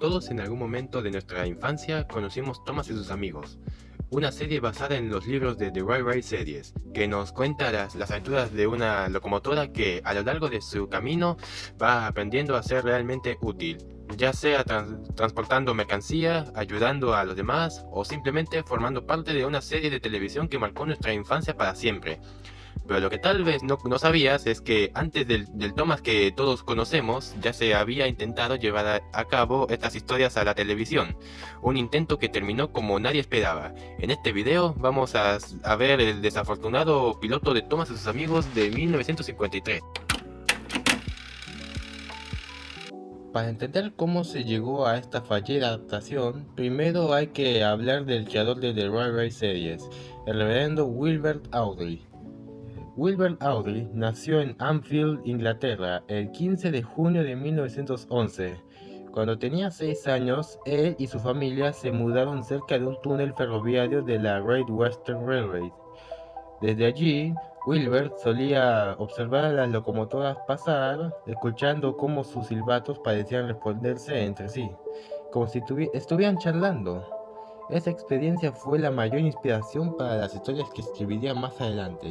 Todos en algún momento de nuestra infancia conocimos Thomas y sus amigos, una serie basada en los libros de The Railway Series, que nos cuenta las aventuras de una locomotora que a lo largo de su camino va aprendiendo a ser realmente útil, ya sea transportando mercancía, ayudando a los demás o simplemente formando parte de una serie de televisión que marcó nuestra infancia para siempre. Pero lo que tal vez no sabías es que antes del Thomas que todos conocemos, ya se había intentado llevar a cabo estas historias a la televisión. Un intento que terminó como nadie esperaba. En este video vamos a ver el desafortunado piloto de Thomas y sus amigos de 1953. Para entender cómo se llegó a esta fallida adaptación, primero hay que hablar del creador de The Railway Series, el reverendo Wilbur Awdry. Wilbur Awdry nació en Anfield, Inglaterra, el 15 de junio de 1911. Cuando tenía 6 años, él y su familia se mudaron cerca de un túnel ferroviario de la Great Western Railway. Desde allí, Wilbur solía observar a las locomotoras pasar, escuchando cómo sus silbatos parecían responderse entre sí, como si estuvieran charlando. Esa experiencia fue la mayor inspiración para las historias que escribiría más adelante.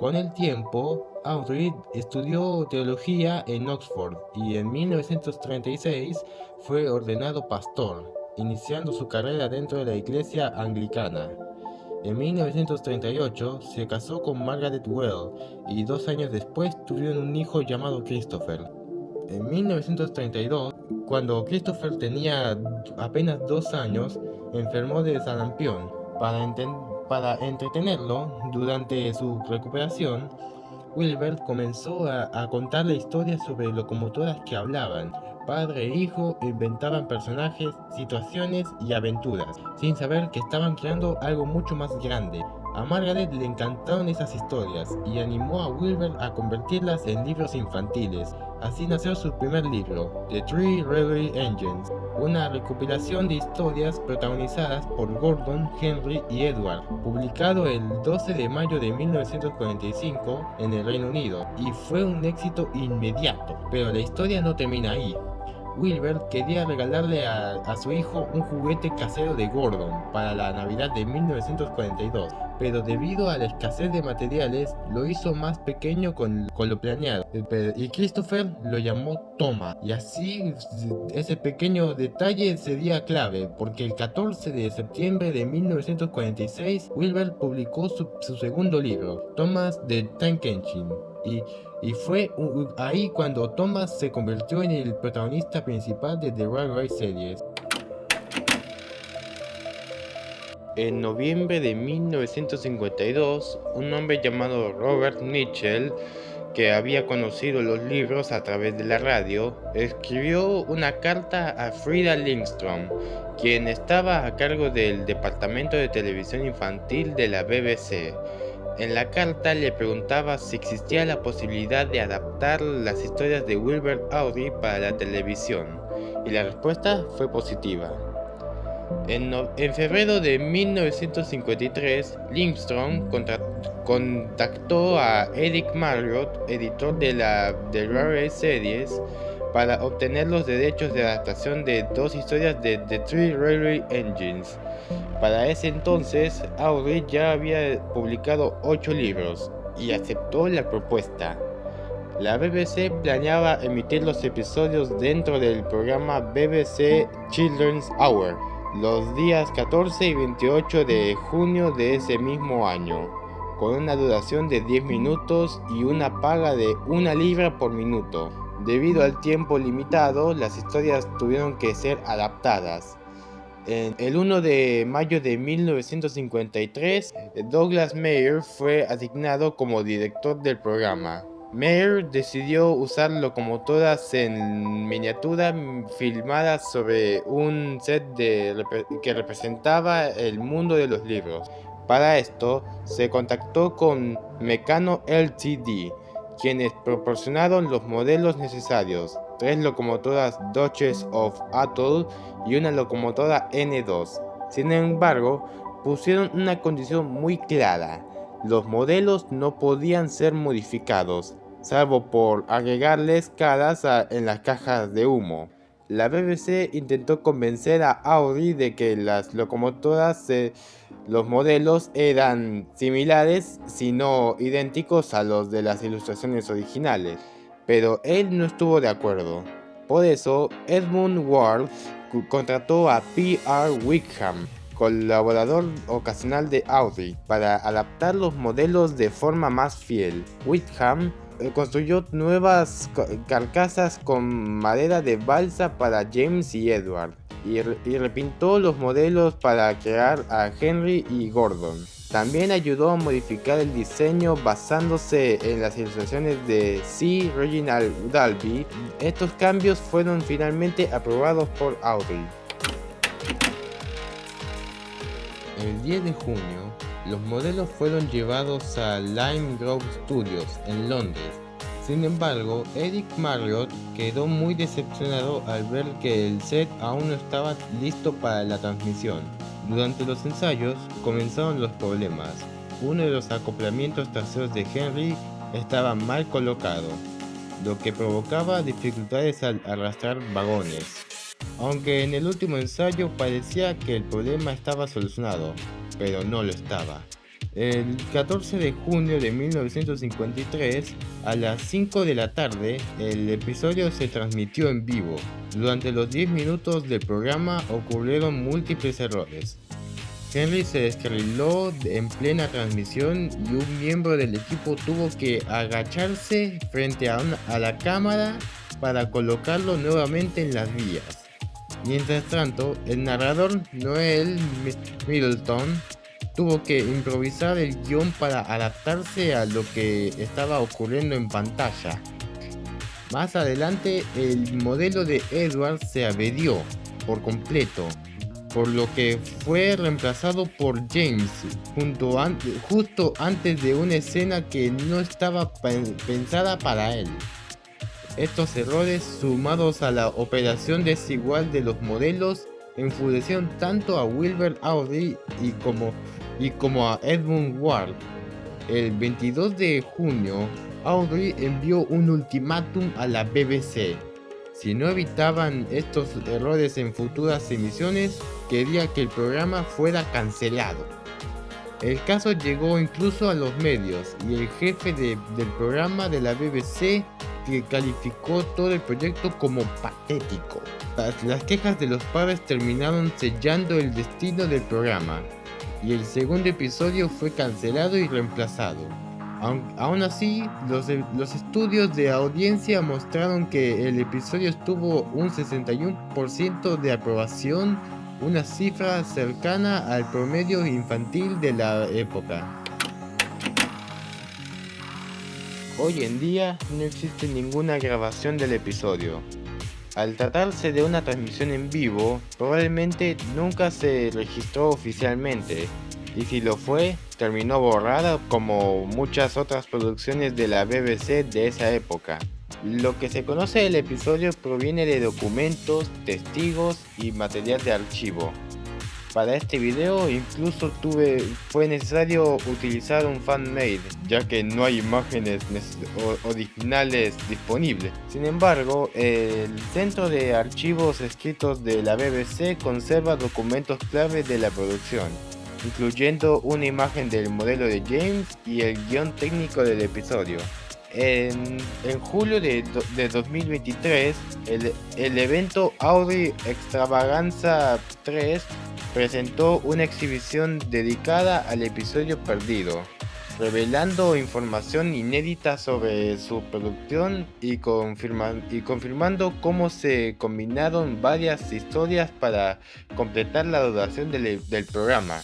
Con el tiempo, Awdry estudió teología en Oxford y en 1936 fue ordenado pastor, iniciando su carrera dentro de la iglesia anglicana. En 1938 se casó con Margaret Well y 2 años después tuvieron un hijo llamado Christopher. En 1932, cuando Christopher tenía apenas 2 años, enfermó de sarampión. Para entretenerlo durante su recuperación, Wilbur comenzó a contarle historias sobre locomotoras que hablaban. Padre e hijo inventaban personajes, situaciones y aventuras, sin saber que estaban creando algo mucho más grande. A Margaret le encantaron esas historias y animó a Wilbur a convertirlas en libros infantiles. Así nació su primer libro, The Three Railway Engines, una recopilación de historias protagonizadas por Gordon, Henry y Edward, publicado el 12 de mayo de 1945 en el Reino Unido, y fue un éxito inmediato. Pero la historia no termina ahí. Wilbur quería regalarle a su hijo un juguete casero de Gordon para la Navidad de 1942, pero debido a la escasez de materiales lo hizo más pequeño con lo planeado, y Christopher lo llamó Thomas, y así ese pequeño detalle sería clave, porque el 14 de septiembre de 1946 Wilbur publicó su segundo libro, Thomas the Tank Engine, y fue ahí cuando Thomas se convirtió en el protagonista principal de The Railway Series. En noviembre de 1952, un hombre llamado Robert Mitchell, que había conocido los libros a través de la radio, escribió una carta a Frida Lindström, quien estaba a cargo del departamento de televisión infantil de la BBC. En la carta le preguntaba si existía la posibilidad de adaptar las historias de Wilbur Awdry para la televisión, y la respuesta fue positiva. En febrero de 1953, Lindström contactó a Eric Marriott, editor de la The Railway Series, para obtener los derechos de adaptación de 2 historias de The Three Railway Engines. Para ese entonces, Awdry ya había publicado 8 libros y aceptó la propuesta. La BBC planeaba emitir los episodios dentro del programa BBC Children's Hour los días 14 y 28 de junio de ese mismo año, con una duración de 10 minutos y una paga de 1 libra por minuto. Debido al tiempo limitado, las historias tuvieron que ser adaptadas. El 1 de mayo de 1953, Douglas Meyer fue asignado como director del programa. Meyer decidió usar locomotoras en miniatura filmadas sobre un set que representaba el mundo de los libros. Para esto, se contactó con Meccano Ltd., quienes proporcionaron los modelos necesarios: 3 locomotoras Duchess of Atholl y una locomotora N2. Sin embargo, pusieron una condición muy clara: los modelos no podían ser modificados, salvo por agregarles caras en las cajas de humo. La BBC intentó convencer a Audi de que las locomotoras, los modelos eran similares, si no idénticos a los de las ilustraciones originales, pero él no estuvo de acuerdo. Por eso, Edmund Ward contrató a P.R. Wickham, colaborador ocasional de Audi, para adaptar los modelos de forma más fiel. Wickham construyó nuevas carcasas con madera de balsa para James y Edward, y repintó los modelos para crear a Henry y Gordon. También ayudó a modificar el diseño basándose en las ilustraciones de C. Reginald Dalby. Estos cambios fueron finalmente aprobados por Audi. El 10 de junio, los modelos fueron llevados a Lime Grove Studios en Londres. Sin embargo, Eric Marriott quedó muy decepcionado al ver que el set aún no estaba listo para la transmisión. Durante los ensayos comenzaron los problemas. Uno de los acoplamientos traseros de Henry estaba mal colocado, lo que provocaba dificultades al arrastrar vagones. Aunque en el último ensayo parecía que el problema estaba solucionado, pero no lo estaba. El 14 de junio de 1953, a las 5 de la tarde, el episodio se transmitió en vivo. Durante los 10 minutos del programa ocurrieron múltiples errores. Henry se descarriló en plena transmisión y un miembro del equipo tuvo que agacharse frente a la cámara para colocarlo nuevamente en las vías. Mientras tanto, el narrador Noel Middleton tuvo que improvisar el guión para adaptarse a lo que estaba ocurriendo en pantalla. Más adelante, el modelo de Edward se averió por completo, por lo que fue reemplazado por James justo antes de una escena que no estaba pensada para él. Estos errores, sumados a la operación desigual de los modelos, enfurecieron tanto a Wilbur Audi y como a Edmund Ward. El 22 de junio, Audi envió un ultimátum a la BBC. Si no evitaban estos errores en futuras emisiones, quería que el programa fuera cancelado. El caso llegó incluso a los medios y el jefe del programa de la BBC que calificó todo el proyecto como patético. Las quejas de los padres terminaron sellando el destino del programa y el segundo episodio fue cancelado y reemplazado. Aún así, los estudios de audiencia mostraron que el episodio tuvo un 61% de aprobación, una cifra cercana al promedio infantil de la época. Hoy en día no existe ninguna grabación del episodio. Al tratarse de una transmisión en vivo, probablemente nunca se registró oficialmente, y si lo fue, terminó borrada como muchas otras producciones de la BBC de esa época. Lo que se conoce del episodio proviene de documentos, testigos y material de archivo. Para este video incluso fue necesario utilizar un fan-made, ya que no hay imágenes originales disponibles. Sin embargo, el Centro de Archivos Escritos de la BBC conserva documentos clave de la producción, incluyendo una imagen del modelo de James y el guión técnico del episodio. En julio de 2023, el evento Audi Extravaganza 3 presentó una exhibición dedicada al episodio perdido, revelando información inédita sobre su producción y confirmando cómo se combinaron varias historias para completar la duración del programa.